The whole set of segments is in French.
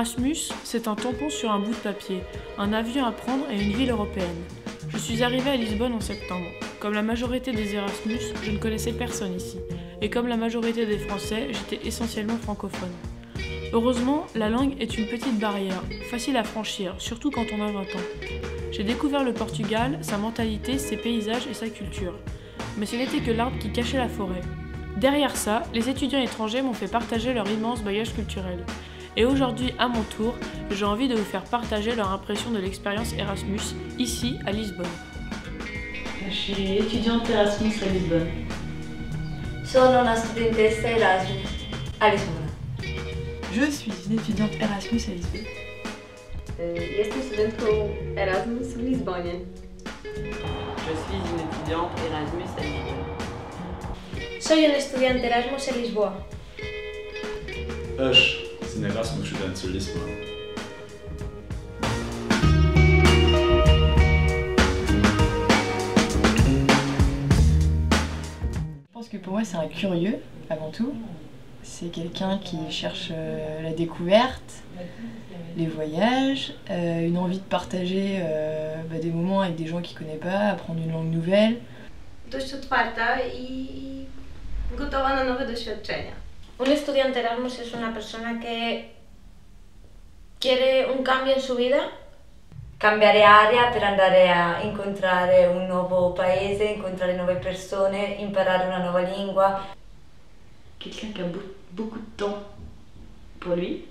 Erasmus, c'est un tampon sur un bout de papier, un avion à prendre et une ville européenne. Je suis arrivée à Lisbonne en septembre. Comme la majorité des Erasmus, je ne connaissais personne ici. Et comme la majorité des Français, j'étais essentiellement francophone. Heureusement, la langue est une petite barrière, facile à franchir, surtout quand on a 20 ans. J'ai découvert le Portugal, sa mentalité, ses paysages et sa culture. Mais ce n'était que l'arbre qui cachait la forêt. Derrière ça, les étudiants étrangers m'ont fait partager leur immense bagage culturel. Et aujourd'hui, à mon tour, j'ai envie de vous faire partager leur impression de l'expérience Erasmus, ici, à Lisbonne. Je suis étudiante Erasmus à Lisbonne. Sono una studentessa Erasmus a Lisbonne. Je suis une étudiante Erasmus à Lisbonne. Jestem studentką Erasmus w Lizbonie. Je suis une étudiante Erasmus à Lisbonne. Soy un estudiante Erasmus en Lisboa. Ich bin Erasmus-Student zu Lissabon. Je pense que pour moi c'est un curieux avant tout. C'est quelqu'un qui cherche la découverte, les voyages, une envie de partager des moments avec des gens qu'il ne connaît pas, apprendre une langue nouvelle. Dość otwarta i gotowa na nowe doświadczenia. Un estudiante Erasmus es una persona que quiere un cambio en su vida. Cambiare aria per andare a incontrare un nuovo paese, incontrare nuove persone, imparare una nuova lingua. Quelqu'un qui a beaucoup de temps pour lui.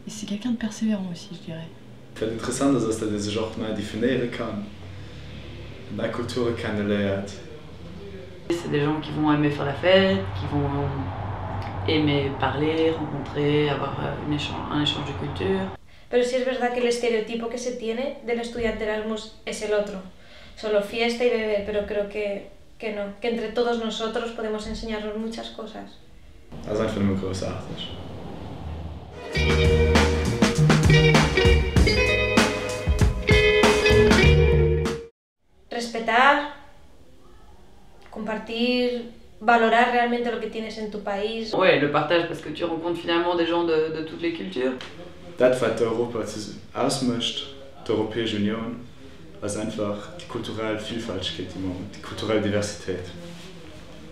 Et c'est quelqu'un de persévérant aussi, je dirais. Het is interessant dass er sich auch neu definieren kann, eine Kultur kennenlernt. C'est des gens qui vont aimer faire la fête, qui vont aimer parler, rencontrer, avoir un échange de culture. Pero sí es verdad que el estereotipo que se tiene del estudiante Erasmus es el otro. Solo fiesta y beber, pero creo que no. Que entre todos nosotros podemos enseñarnos muchas cosas. Das ist einfach nur großartig. Respetar, compartir, valorar realmente lo que tienes en tu país. Ouais, le partage parce que tu rencontres finalement des gens de toutes les cultures. Das, was Europa ausmacht, die Europäische Union, ist einfach die kulturelle Vielfalt, die kulturelle Diversität.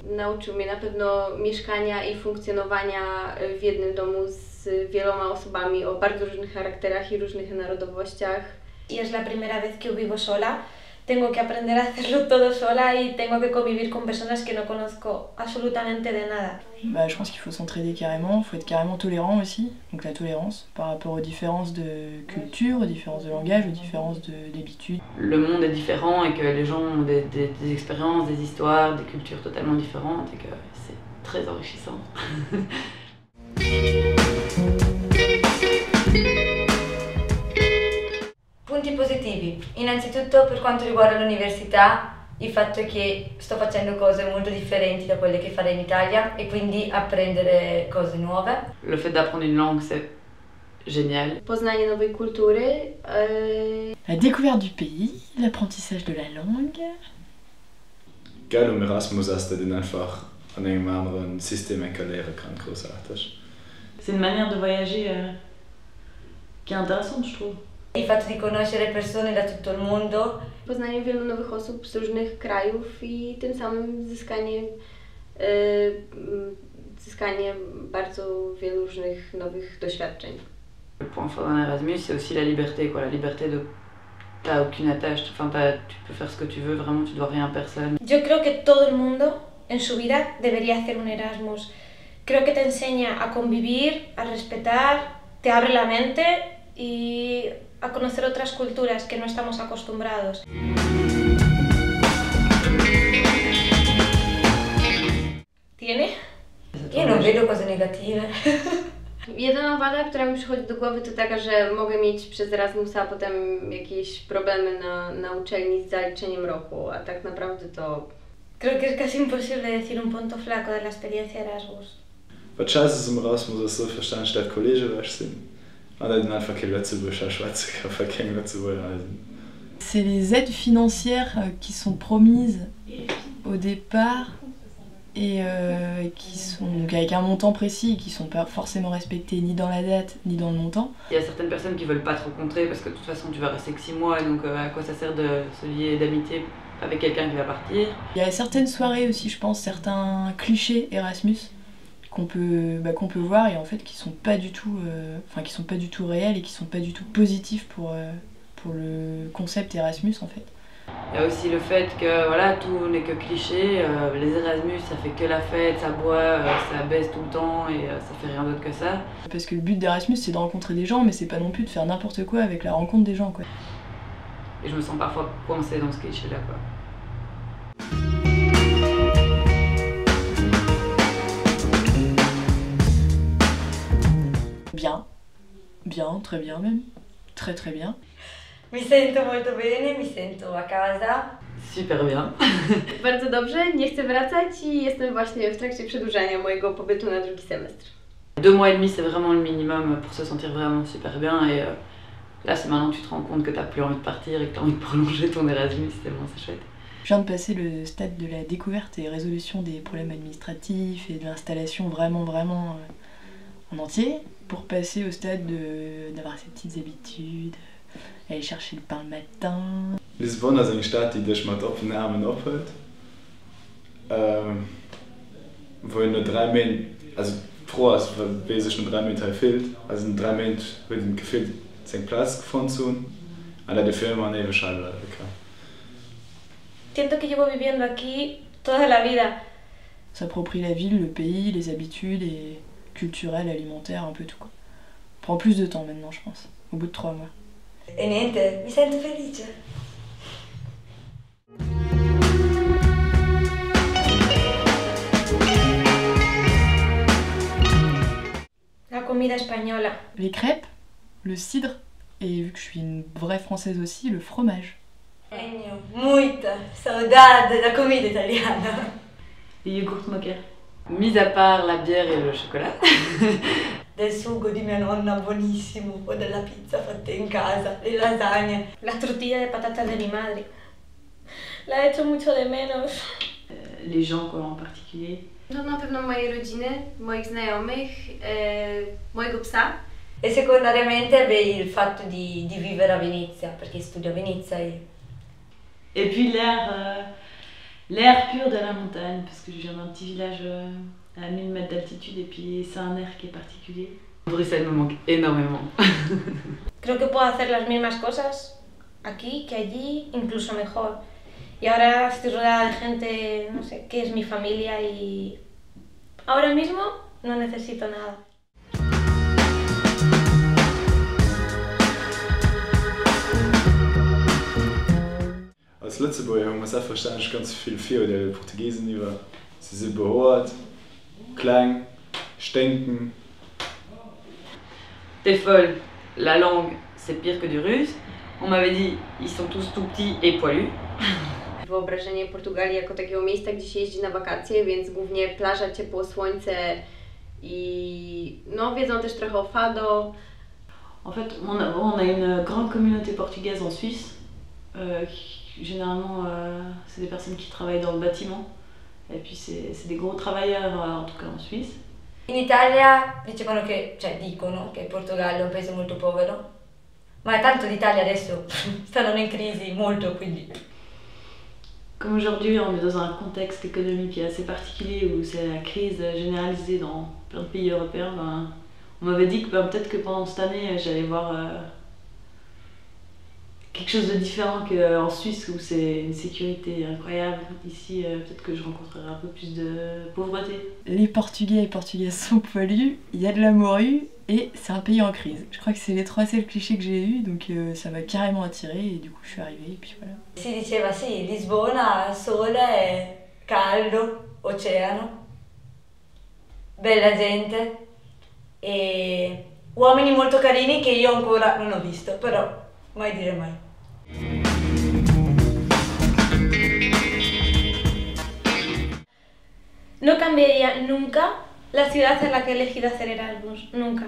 Nauczył mnie na pewno mieszkania i funkcjonowania w jednym domu z wieloma osobami o bardzo różnych charakterach i różnych narodowościach. Y es la primera vez que vivo sola. Tengo que aprender a hacerlo todo sola y tengo que convivir con personas que no conozco absolutamente de nada. Je pense qu'il faut s'entraider carrément, il faut être carrément tolérant aussi, donc la tolérance par rapport aux différences de culture, aux différences de langage, aux différences d'habitudes. Le monde est différent et que les gens ont des expériences, des histoires, des cultures totalement différentes et que c'est très enrichissant. Punti positivi. Innanzitutto per quanto riguarda l'università, il fatto che sto facendo cose molto differenti da quelle che farei in Italia e quindi apprendere cose nuove. Le fait d'apprendre une langue, c'est génial. Poznanie nowej kultury. La découverte du pays, l'apprentissage de la langue. Geil Erasmus ist den einfach an einem anderen System lernen kann, großartig. C'est une manière de voyager qui est intéressante, je trouve. Il fatto di conoscere persone da tutto il mondo. Poznanie wielu nowych osób z różnych krajów i tym samym zyskanie bardzo wielu różnych nowych doświadczeń. Le point fort d'un Erasmus, c'est aussi la liberté, quoi. La liberté de... T'as aucune attache, enfin, tu peux faire ce que tu veux, vraiment, tu dois rien à personne. Yo creo que todo el mundo en su vida debería hacer un Erasmus. Creo que te enseña a convivir, a respetar, te abre la mente y a conocer otras culturas que no estamos acostumbrados. ¿Tiene? Io non vedo cose negative. Jedyna wada, która mi przychodzi do głowy, to taka, że mogę mieć przez Erasmusa a potem jakieś problemy na uczelni z zaliczeniem roku, a tak naprawdę to... Creo que es casi imposible decir un punto flaco de la experiencia Erasmus. Was scheiße ist im Erasmus, ist so verstanden, statt Kollege wäre sind. Und dann einfach keine Lützeburger Schweizer, einfach keine Lützeburger Reisen. C'est les aides financières qui sont promises au départ et qui sont donc avec un montant précis, qui sont pas forcément respectés ni dans la date ni dans le montant. Il y a certaines personnes qui veulent pas te rencontrer parce que de toute façon tu vas rester que 6 mois, et donc à quoi ça sert de se lier d'amitié avec quelqu'un qui va partir. Il y a certaines soirées aussi, je pense, certains clichés Erasmus qu'on peut voir et en fait qui sont pas du tout réels et qui sont pas du tout positifs pour le concept Erasmus en fait. Il y a aussi le fait que voilà, tout n'est que cliché, les Erasmus ça fait que la fête, ça boit, ça baisse tout le temps et ça fait rien d'autre que ça. Parce que le but d'Erasmus c'est de rencontrer des gens mais c'est pas non plus de faire n'importe quoi avec la rencontre des gens quoi. Et je me sens parfois coincée dans ce cliché là quoi. Bien, très bien même, très très bien. Mi sento molto bene, mi sento a casa. Super bien. Bardzo dobrze, nie chcę wracać i jestem właśnie w trakcie przedłużania mojego pobytu na drugi semestre. 2 mois et demi c'est vraiment le minimum pour se sentir vraiment super bien et là c'est maintenant que tu te rends compte que t'as plus envie de partir et que t'as envie de prolonger ton Erasmus, tellement c'est chouette. Je viens de passer le stade de la découverte et résolution des problèmes administratifs et de l'installation vraiment en entier pour passer au stade d'avoir ses petites habitudes, aller chercher le pain le matin. Lissabon ist eine Stadt, die dich mit offenen Armen abholt. Wo in nur 3 Monate, also froh ist, weil sich nur 3 Monate fehlt. Also in 3 Monaten wird ihm gefehlt, seinen Platz gefunden zu haben. Aber dafür immer eine ewige Schale bleiben. Siento que llevo viviendo aquí toda la vida. S'approprie la ville, le pays, les habitudes et culturelles, alimentaires, un peu tout quoi. Prend plus de temps maintenant je pense, au bout de 3 mois. E niente, mi sento felice. La comida española. Les crêpes, le cidre et vu que je suis une vraie française aussi, le fromage. Tengo muita saudade della comida italiana. Les yogourts moka. Mis à part la bière et le chocolat. Del sugo di mia nonna buonissimo, o della pizza fatta in casa, le lasagne. La tortilla de patatas de mi madre. La echo mucho de menos. Les gens quoi en particulier. No na pewno mojej rodziny, moich znajomych, mojego psa. E secondariamente il fatto di vivere a Venezia, perché studio a Venezia e... Et puis l'air pur de la montagne, parce que je viens d'un petit village à 1000 mètres d'altitude et puis c'est un air qui est particulier. Bruxelles me manque énormément. Creo que puedo hacer las mismas cosas aquí que allí, incluso mejor. Y ahora estoy rodeada de gente, no sé, que es mi familia y ahora mismo no necesito nada. Als Lützeburger haben wir selbstverständlich ganz viel Vorteile der Portugiesen über. Sie sind behaart, klein, stinken. T'es folle, la langue c'est pire que du russe. On m'avait dit ils sont tous tout petits et poilus. Wyobrażenie Portugalii jako takiego miejsca, gdzie się jeździ na wakacje, więc głównie plaża, ciepło, słońce i no wiedzą też trochę o fado. En fait, on a une grande communauté portugaise en Suisse. Généralement, c'est des personnes qui travaillent dans le bâtiment. Et puis c'est des gros travailleurs, en tout cas en Suisse. In Italia dicono che il Portogallo è un paese molto povero, ma tanto l'Italia adesso stanno in crisi molto, quindi... Comme aujourd'hui, on est dans un contexte économique qui est assez particulier où c'est la crise généralisée dans plein de pays européens. Ben, on m'avait dit que peut-être que pendant cette année, j'allais voir quelque chose de différent qu'en Suisse où c'est une sécurité incroyable. Ici, peut-être que je rencontrerai un peu plus de pauvreté. Les Portugais et Portugaises sont poilus, il y a de la morue et c'est un pays en crise. Je crois que c'est les 3 seuls clichés que j'ai eus, donc ça m'a carrément attirée et du coup je suis arrivée et puis voilà. Si diceva sì, Lisbona, sole, caldo, oceano, bella gente e uomini molto carini che io ancora non ho visto, però mai dire mai. No cambiaría nunca la ciudad en la que he elegido hacer Erasmus, nunca.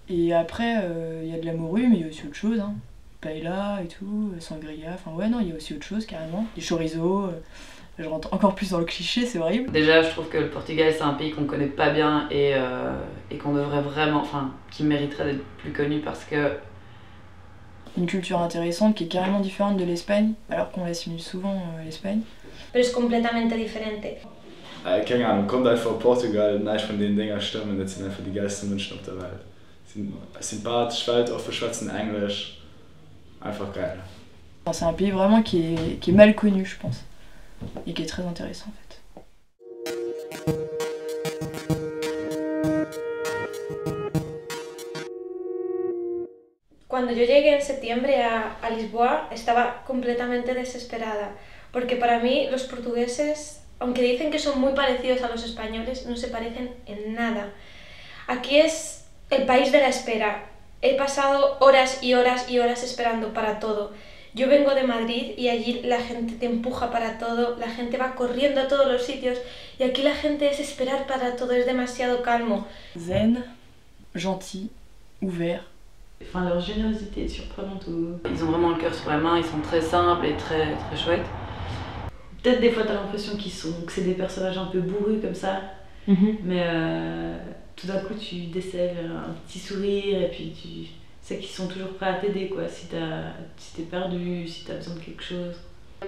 Et après, il y a de la morue, mais il y a aussi autre chose, hein. Paella et tout, sangria, enfin ouais, non, il y a aussi autre chose carrément. Des chorizo, Je rentre encore plus dans le cliché, c'est horrible. Déjà, je trouve que le Portugal, c'est un pays qu'on connaît pas bien et qu'on devrait vraiment, enfin, qui mériterait d'être plus connu parce que... Une culture intéressante qui est carrément différente de l'Espagne, alors qu'on l'assimile souvent l'Espagne. Pero es completamente diferente. Keine Ahnung, kommt einfach aus Portugal und nicht von den Dinger stimmen, das sind einfach die geilsten Menschen auf der Welt. Sind sympathisch, weltoffen, schwatzen Englisch, einfach geil. C'est un pays vraiment qui est mal connu, je pense, et qui est très intéressant en fait. Cuando yo llegué en septiembre a Lisboa estaba completamente desesperada, porque para mí los portugueses, aunque dicen que son muy parecidos a los españoles, no se parecen en nada. Aquí es el país de la espera. He pasado horas y horas y horas esperando para todo. Yo vengo de Madrid y allí la gente te empuja para todo, la gente va corriendo a todos los sitios y aquí la gente es esperar para todo, es demasiado calmo. Zen, gentil, ouvert. Enfin, leur générosité est surprenante. Ils ont vraiment le cœur sur la main, ils sont très simples et très, très chouettes. Peut-être des fois t'as l'impression que c'est des personnages un peu bourrus comme ça, mais tout d'un coup tu décèles un petit sourire et puis tu sais qu'ils sont toujours prêts à t'aider quoi, si t'es perdu, si t'as besoin de quelque chose.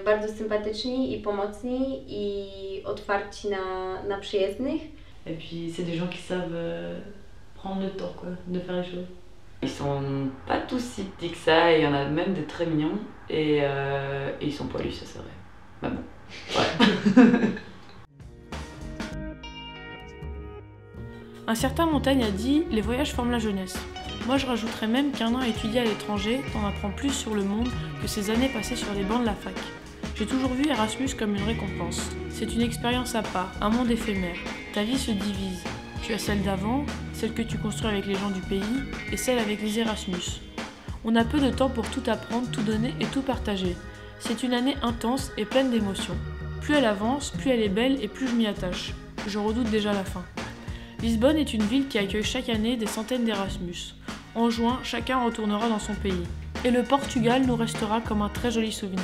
Bardzo sympatyczni i pomocni i otwarci na przyjezdnych. Et puis c'est des gens qui savent prendre le temps quoi, de faire les choses. Ils sont pas tous si petits que ça, et il y en a même des très mignons, et ils sont poilus, ça c'est vrai. Bah bon, ouais. Un certain Montaigne a dit « Les voyages forment la jeunesse ». Moi je rajouterais même qu'un an à étudier à l'étranger t'en apprend plus sur le monde que ces années passées sur les bancs de la fac. J'ai toujours vu Erasmus comme une récompense. C'est une expérience à part, un monde éphémère. Ta vie se divise. Tu as celle d'avant, celle que tu construis avec les gens du pays, et celle avec les Erasmus. On a peu de temps pour tout apprendre, tout donner et tout partager. C'est une année intense et pleine d'émotions. Plus elle avance, plus elle est belle et plus je m'y attache. Je redoute déjà la fin. Lisbonne est une ville qui accueille chaque année des centaines d'Erasmus. En juin, chacun retournera dans son pays. Et le Portugal nous restera comme un très joli souvenir.